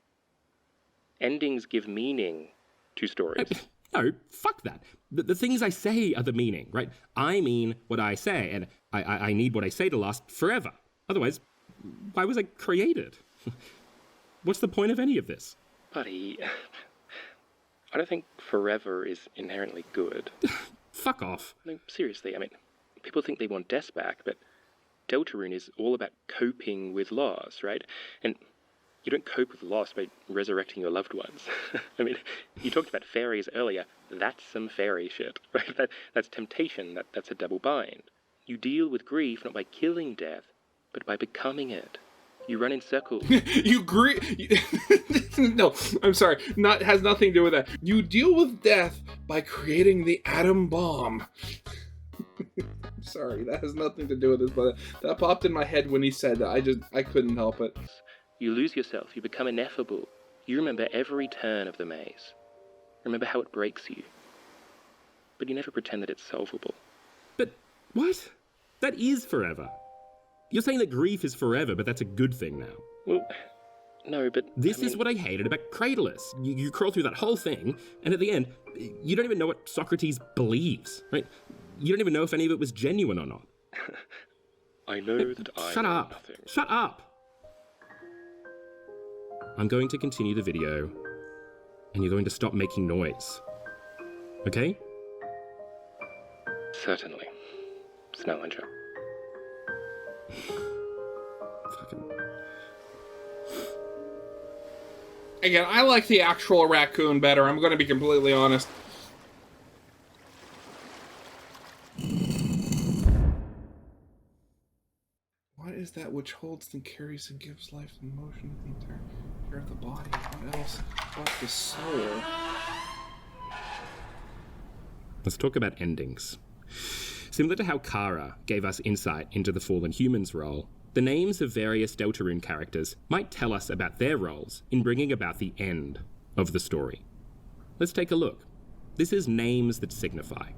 Endings give meaning to stories. No, fuck that. The things I say are the meaning, right? I mean what I say, and I need what I say to last forever. Otherwise, why was I created? What's the point of any of this? Buddy, I don't think forever is inherently good. Fuck off. No, seriously, I mean, people think they want death back, but Deltarune is all about coping with loss, right? And you don't cope with loss by resurrecting your loved ones. I mean, you talked about fairies earlier. That's some fairy shit, right? That's temptation. That's a double bind. You deal with grief not by killing death, but by becoming it. You run in circles. No, I'm sorry. Has nothing to do with that. You deal with death by creating the atom bomb. Sorry, that has nothing to do with this, but that popped in my head when he said that. I couldn't help it. You lose yourself, you become ineffable. You remember every turn of the maze. Remember how it breaks you. But you never pretend that it's solvable. But what? That is forever. You're saying that grief is forever, but that's a good thing now. Well, no, but... This is what I hated about Cradulus. You crawl through that whole thing, and at the end, you don't even know what Socrates believes, right? You don't even know if any of it was genuine or not. I know that I Shut know up. nothing. Shut up! I'm going to continue the video, and you're going to stop making noise. Okay? Certainly. Snarlinger. Fucking... Again, I like the actual raccoon better. I'm going to be completely honest. What is that which holds and carries and gives life and motion to the entire of the body? What else but the soul? Let's talk about endings. Similar to how Kara gave us insight into the fallen human's role, the names of various Deltarune characters might tell us about their roles in bringing about the end of the story. Let's take a look. This is names that signify.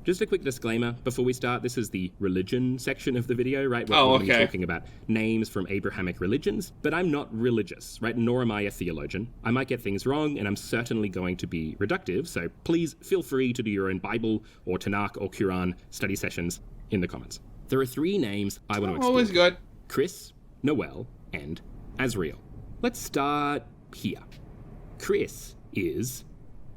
Just a quick disclaimer before we start, this is the religion section of the video, right? We're going to be talking about names from Abrahamic religions, but I'm not religious, right? Nor am I a theologian. I might get things wrong, and I'm certainly going to be reductive, so please feel free to do your own Bible or Tanakh or Quran study sessions in the comments. There are 3 names I want to explore. Always good. Chris, Noel, and Azrael. Let's start here. Chris is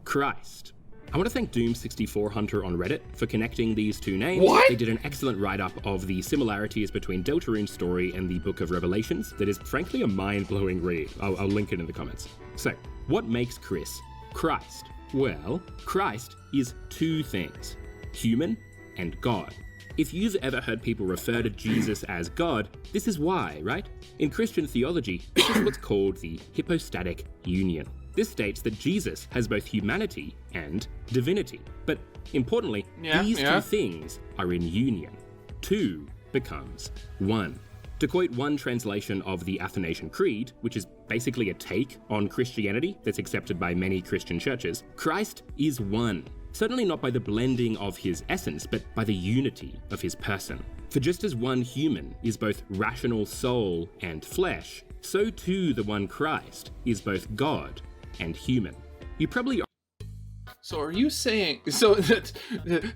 Christ. I want to thank Doom64 Hunter on Reddit for connecting these 2 names. What? They did an excellent write-up of the similarities between Deltarune's story and the Book of Revelations that is frankly a mind-blowing read. I'll link it in the comments. So, what makes Chris Christ? Well, Christ is 2 things, human and God. If you've ever heard people refer to Jesus as God, this is why, right? In Christian theology, this is what's called the hypostatic union. This states that Jesus has both humanity and divinity. But importantly, these 2 things are in union. 2 becomes 1. To quote one translation of the Athanasian Creed, which is basically a take on Christianity that's accepted by many Christian churches, Christ is one. Certainly not by the blending of his essence, but by the unity of his person. For just as one human is both rational soul and flesh, so too the one Christ is both God and human. You probably... So are you saying so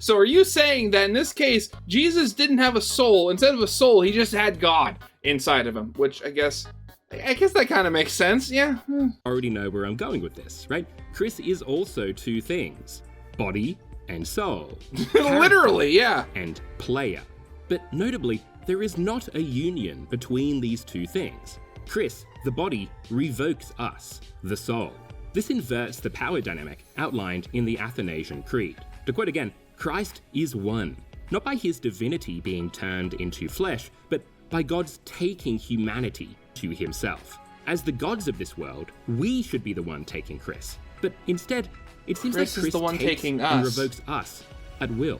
are you saying that in this case Jesus didn't have a soul? Instead of a soul, he just had God inside of him, which I guess that kind of makes sense. Yeah. Already know where I'm going with this, right? Chris is also 2 things. Body and soul. Literally, yeah. And player. But notably, there is not a union between these 2 things. Chris, the body, revokes us, the soul. This inverts the power dynamic outlined in the Athanasian Creed. To quote again, Christ is one, not by his divinity being turned into flesh, but by God's taking humanity to himself. As the gods of this world, we should be the one taking Chris. But instead, it seems like Chris is the one takes taking and us. revokes us at will.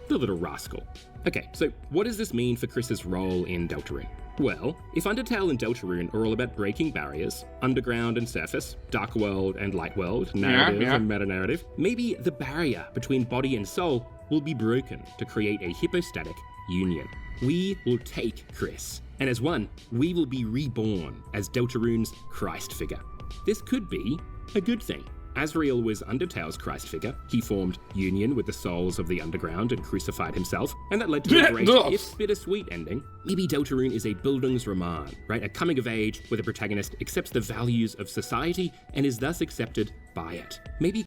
The little rascal. Okay, so what does this mean for Chris's role in Deltarune? Well, if Undertale and Deltarune are all about breaking barriers, underground and surface, dark world and light world, narrative and meta-narrative, maybe the barrier between body and soul will be broken to create a hypostatic union. We will take Chris, and as one, we will be reborn as Deltarune's Christ figure. This could be a good thing. Azrael was Undertale's Christ figure. He formed union with the souls of the underground and crucified himself, and that led to a great, if bittersweet ending. Maybe Deltarune is a Bildungsroman, right? A coming of age where the protagonist accepts the values of society and is thus accepted by it. Maybe...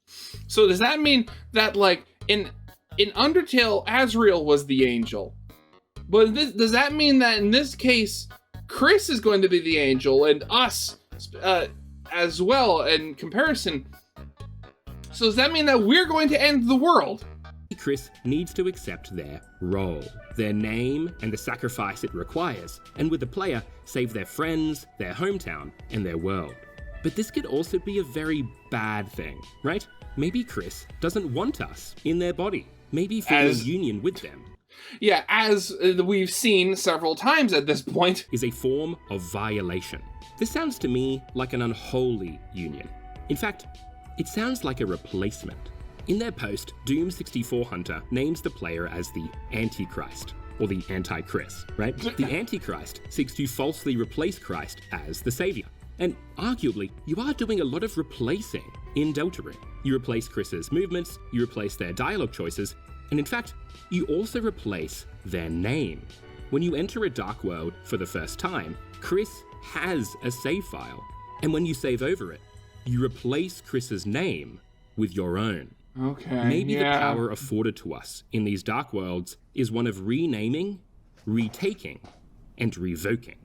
So does that mean that, like, in Undertale, Azrael was the angel? But does that mean that in this case, Chris is going to be the angel and us as well in comparison? So does that mean that we're going to end the world? Chris needs to accept their role, their name, and the sacrifice it requires, and with the player, save their friends, their hometown, and their world. But this could also be a very bad thing, right? Maybe Chris doesn't want us in their body. Maybe feeling union with them Yeah, as we've seen several times at this point. Is a form of violation. This sounds to me like an unholy union. In fact, it sounds like a replacement. In their post, Doom64 Hunter names the player as the Antichrist, or the Anti-Chris, right? The Antichrist seeks to falsely replace Christ as the savior. And arguably, you are doing a lot of replacing in Deltarune. You replace Chris's movements, you replace their dialogue choices, and in fact, you also replace their name. When you enter a dark world for the first time, Chris has a save file, and when you save over it, you replace Chris's name with your own. Okay, Maybe the power afforded to us in these dark worlds is one of renaming, retaking, and revoking.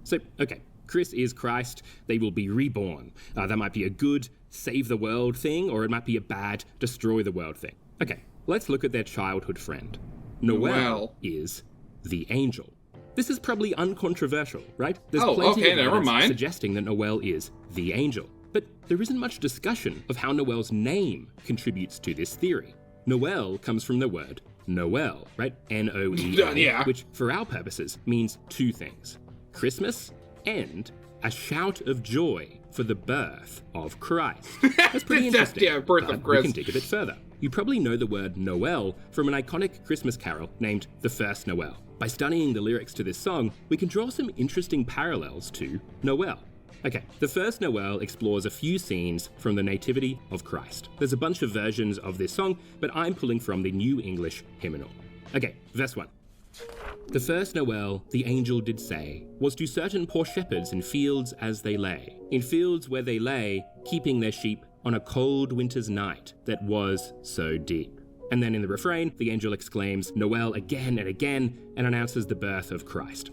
So, okay, Chris is Christ, they will be reborn. That might be a good, save the world thing, or it might be a bad, destroy the world thing. Okay, let's look at their childhood friend. Noel is the angel. This is probably uncontroversial, right? There's plenty of evidence suggesting that Noel is the angel. But there isn't much discussion of how Noel's name contributes to this theory. Noel comes from the word Noel, right? N-O-E-L, which for our purposes means two things: Christmas and a shout of joy for the birth of Christ. That's pretty interesting. Birth of Christ. We can dig a bit further. You probably know the word Noel from an iconic Christmas carol named The First Noel. By studying the lyrics to this song, we can draw some interesting parallels to Noel. Okay, The First Noel explores a few scenes from the Nativity of Christ. There's a bunch of versions of this song, but I'm pulling from the New English Hymnal. Okay, verse 1. The first Noel, the angel did say, was to certain poor shepherds in fields as they lay, in fields where they lay, keeping their sheep on a cold winter's night that was so deep. And then in the refrain, the angel exclaims Noel again and again and announces the birth of Christ.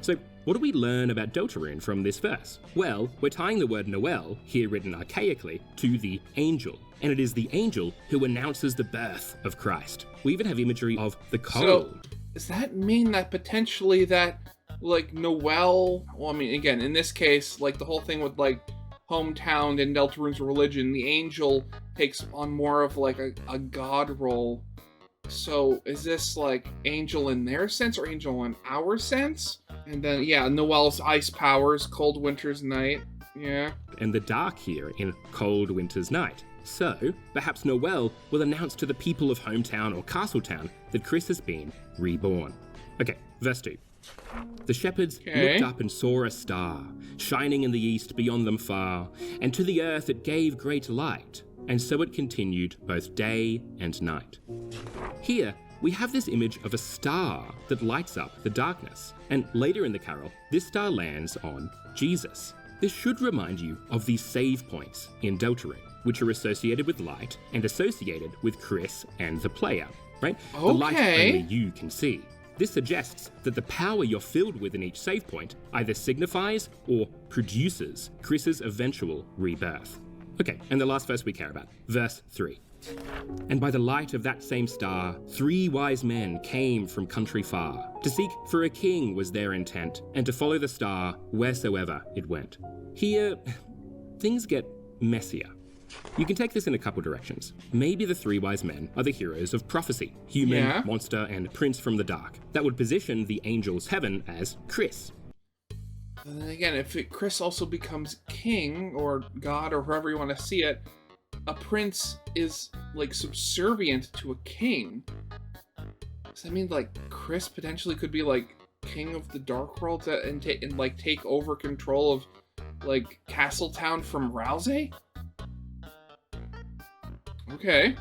So, what do we learn about Deltarune from this verse? Well, we're tying the word Noel, here written archaically, to the angel. And it is the angel who announces the birth of Christ. We even have imagery of the cold. So, does that mean that potentially that, like, Noel, well, I mean, again, in this case, like, the whole thing with, like, hometown and Deltarune's religion, the angel takes on more of, like, a god role. So, is this, like, angel in their sense or angel in our sense? And then, Noel's ice powers, cold winter's night, And the dark here in cold winter's night. So, perhaps Noel will announce to the people of hometown or Castletown that Chris has been reborn. Okay, verse 2. The shepherds looked up and saw a star, shining in the east beyond them far, and to the earth it gave great light, and so it continued both day and night. Here, we have this image of a star that lights up the darkness, and later in the carol, this star lands on Jesus. This should remind you of the save points in Deltarune, which are associated with light and associated with Chris and the player, right? Okay. The light only you can see. This suggests that the power you're filled with in each save point either signifies or produces Chris's eventual rebirth. Okay, and the last verse we care about, verse 3. And by the light of that same star, 3 wise men came from country far. To seek for a king was their intent, and to follow the star wheresoever it went. Here, things get messier. You can take this in a couple directions. Maybe the 3 wise men are the heroes of prophecy, human, monster, and prince from the dark. That would position the angel's heaven as Chris. And then again, if Chris also becomes king, or god, or however you want to see it, a prince is, like, subservient to a king. Does that mean, like, Chris potentially could be, like, king of the Dark World and take over control of, like, Castletown from Rousey? Okay.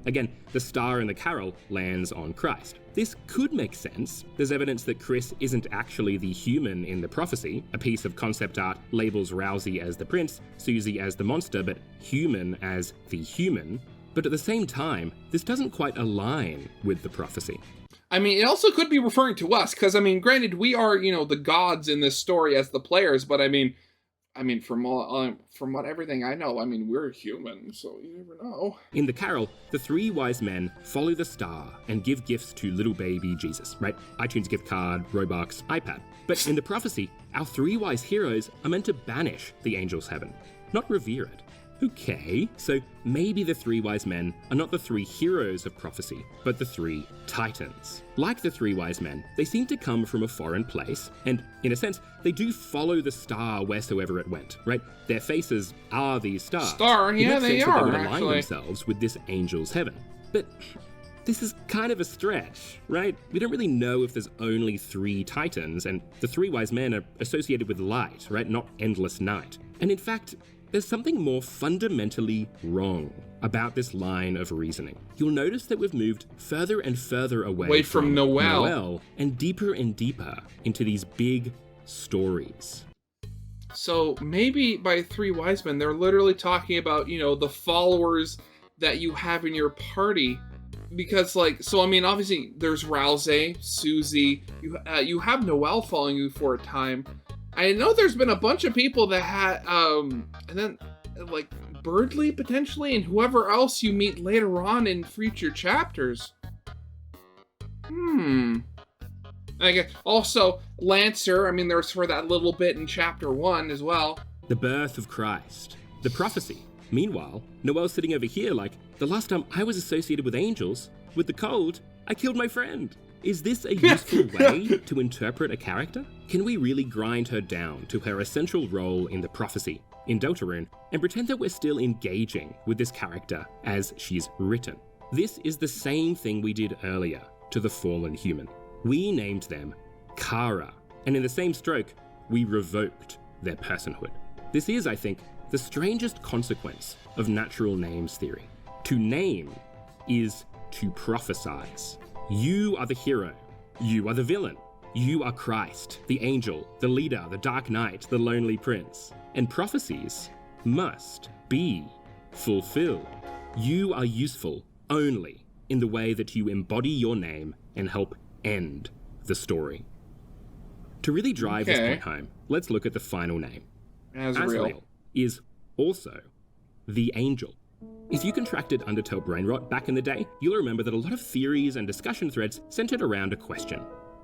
Again, the star in the carol lands on Christ. This could make sense. There's evidence that Chris isn't actually the human in the prophecy. A piece of concept art labels Rousey as the prince, Susie as the monster, but human as the human. But at the same time, this doesn't quite align with the prophecy. I mean, it also could be referring to us, because, I mean, granted, we are, the gods in this story as the players, but I mean, from what everything I know, I mean, we're human, so you never know. In the carol, the 3 wise men follow the star and give gifts to little baby Jesus, right? iTunes gift card, Robux, iPad. But in the prophecy, our 3 wise heroes are meant to banish the angel's heaven, not revere it. Okay, so maybe the three wise men are not the three heroes of prophecy, but the three titans. Like the three wise men, they seem to come from a foreign place, and in a sense, they do follow the star wheresoever it went, right? Their faces are these stars. Yeah, they That are, they would align actually. themselves with this angel's heaven. But this is kind of a stretch, right? We don't really know if there's only three titans, and the three wise men are associated with light, right? Not endless night. And in fact, there's something more fundamentally wrong about this line of reasoning. You'll notice that we've moved further and further away from Noel and deeper into these big stories. So maybe by three wise men, they're literally talking about, the followers that you have in your party. Because, obviously, there's Rousey, Susie, you have Noel following you for a time. I know there's been a bunch of people that had, and then, Birdley, potentially, and whoever else you meet later on in future chapters. I guess, also, Lancer, there's for that little bit in chapter 1 as well. The birth of Christ. The prophecy. Meanwhile, Noel's sitting over here like, the last time I was associated with angels, with the cold, I killed my friend. Is this a useful way to interpret a character? Can we really grind her down to her essential role in the prophecy in Deltarune and pretend that we're still engaging with this character as she's written? This is the same thing we did earlier to the fallen human. We named them Kara, and in the same stroke, we revoked their personhood. This is, I think, the strangest consequence of natural names theory. To name is to prophesize. You are the hero. You are the villain. You are Christ, the angel, the leader, the dark knight, the lonely prince. And prophecies must be fulfilled. You are useful only in the way that you embody your name and help end the story. To really drive this point home, let's look at the final name. Azrael is also the angel. If you contracted Undertale brain rot back in the day, you'll remember that a lot of theories and discussion threads centered around a question.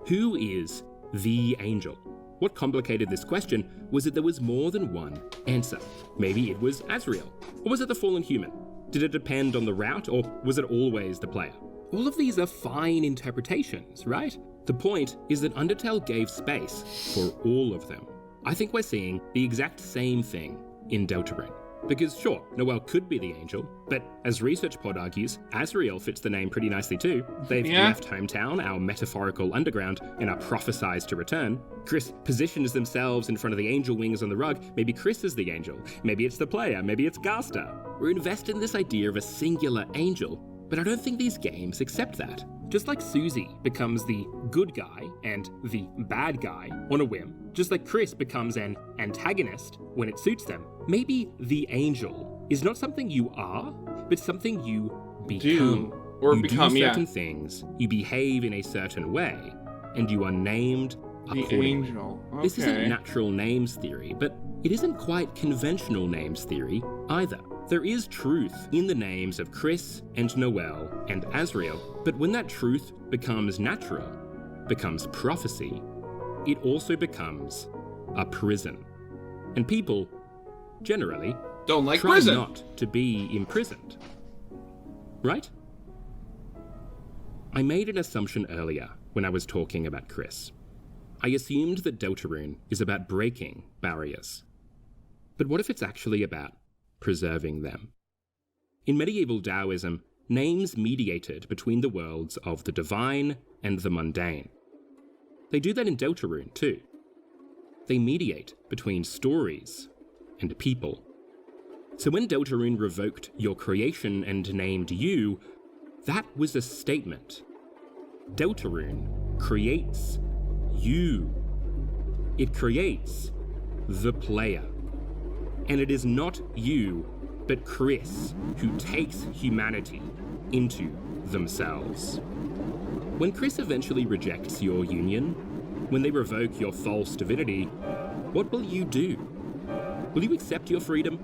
Who is the angel? What complicated this question was that there was more than one answer. Maybe it was Azrael, or was it the fallen human? Did it depend on the route, or was it always the player? All of these are fine interpretations, right? The point is that Undertale gave space for all of them. I think we're seeing the exact same thing in Deltarune. Because sure, Noel could be the angel, but as Research Pod argues, Azrael fits the name pretty nicely too. They've left hometown, our metaphorical underground, and are prophesized to return. Chris positions themselves in front of the angel wings on the rug. Maybe Chris is the angel. Maybe it's the player. Maybe it's Gasta. We're invested in this idea of a singular angel, but I don't think these games accept that. Just like Susie becomes the good guy and the bad guy on a whim, just like Chris becomes an antagonist when it suits them, maybe the angel is not something you are, but something you become. You do certain things, you behave in a certain way, and you are named accordingly. The angel. Okay. This isn't natural names theory, but it isn't quite conventional names theory either. There is truth in the names of Chris and Noel and Azrael, but when that truth becomes natural, becomes prophecy, it also becomes a prison. And people, generally, don't like try prison. Not to be imprisoned. Right? I made an assumption earlier when I was talking about Chris. I assumed that Deltarune is about breaking barriers. But what if it's actually about preserving them? In medieval Taoism, names mediated between the worlds of the divine and the mundane. They do that in Deltarune too. They mediate between stories and people. So when Deltarune revoked your creation and named you, that was a statement. Deltarune creates you. It creates the player. And it is not you, but Chris, who takes humanity into themselves. When Chris eventually rejects your union, when they revoke your false divinity, what will you do? Will you accept your freedom?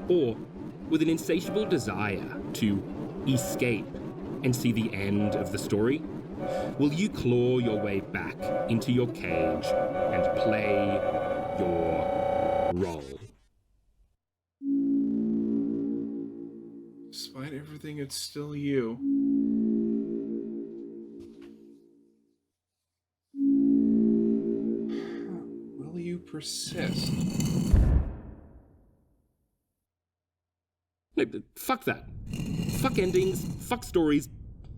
Or, with an insatiable desire to escape and see the end of the story, will you claw your way back into your cage and play your role? Despite everything, it's still you. Will you persist? No, fuck that. Fuck endings, fuck stories,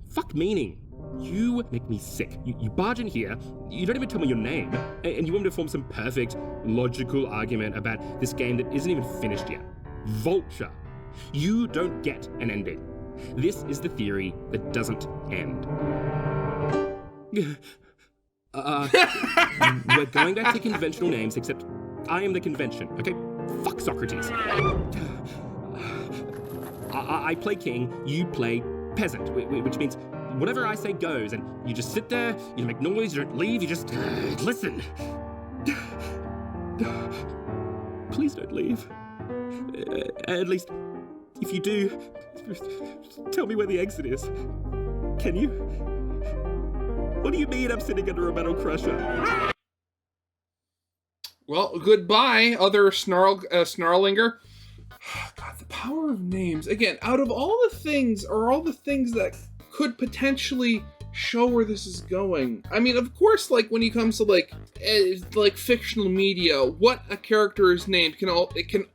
fuck meaning. You make me sick. You barge in here, you don't even tell me your name, and you want me to form some perfect, logical argument about this game that isn't even finished yet. Vulture. You don't get an ending. This is the theory that doesn't end. We're going back to conventional names, except I am the convention, okay? Fuck Socrates. I play king, you play peasant, which means whatever I say goes, and you just sit there, you don't make noise, you don't leave, you just listen. Please don't leave. At least, if you do, tell me where the exit is. Can you? What do you mean I'm sitting under a metal crusher? Well, goodbye, other snarlinger. God, the power of names. Again, out of all the things that could potentially show where this is going. I mean, of course, like when it comes to like fictional media, what a character is named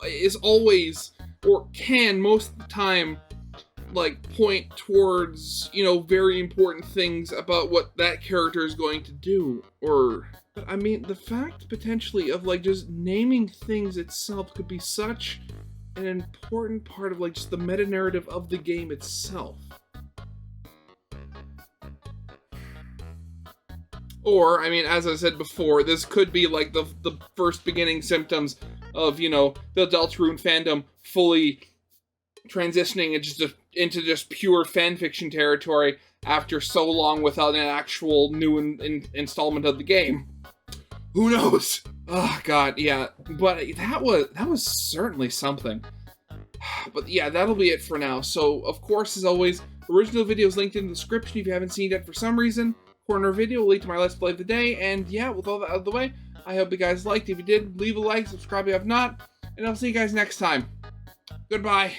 is always, or can most of the time, like point towards, you know, very important things about what that character is going to do. But I mean, the fact potentially of like just naming things itself could be such an important part of like just the meta narrative of the game itself. Or, I mean, as I said before, this could be like the first beginning symptoms of, you know, the Deltarune fandom fully transitioning into just pure fanfiction territory after so long without an actual new installment of the game. Who knows? Oh god, yeah. But that was certainly something. But yeah, that'll be it for now. So, of course, as always, original videos linked in the description if you haven't seen it yet for some reason. Corner video will lead to my Let's Play of the day. And yeah, with all that out of the way, I hope you guys liked. If you did, leave a like, subscribe if you have not. And I'll see you guys next time. Goodbye.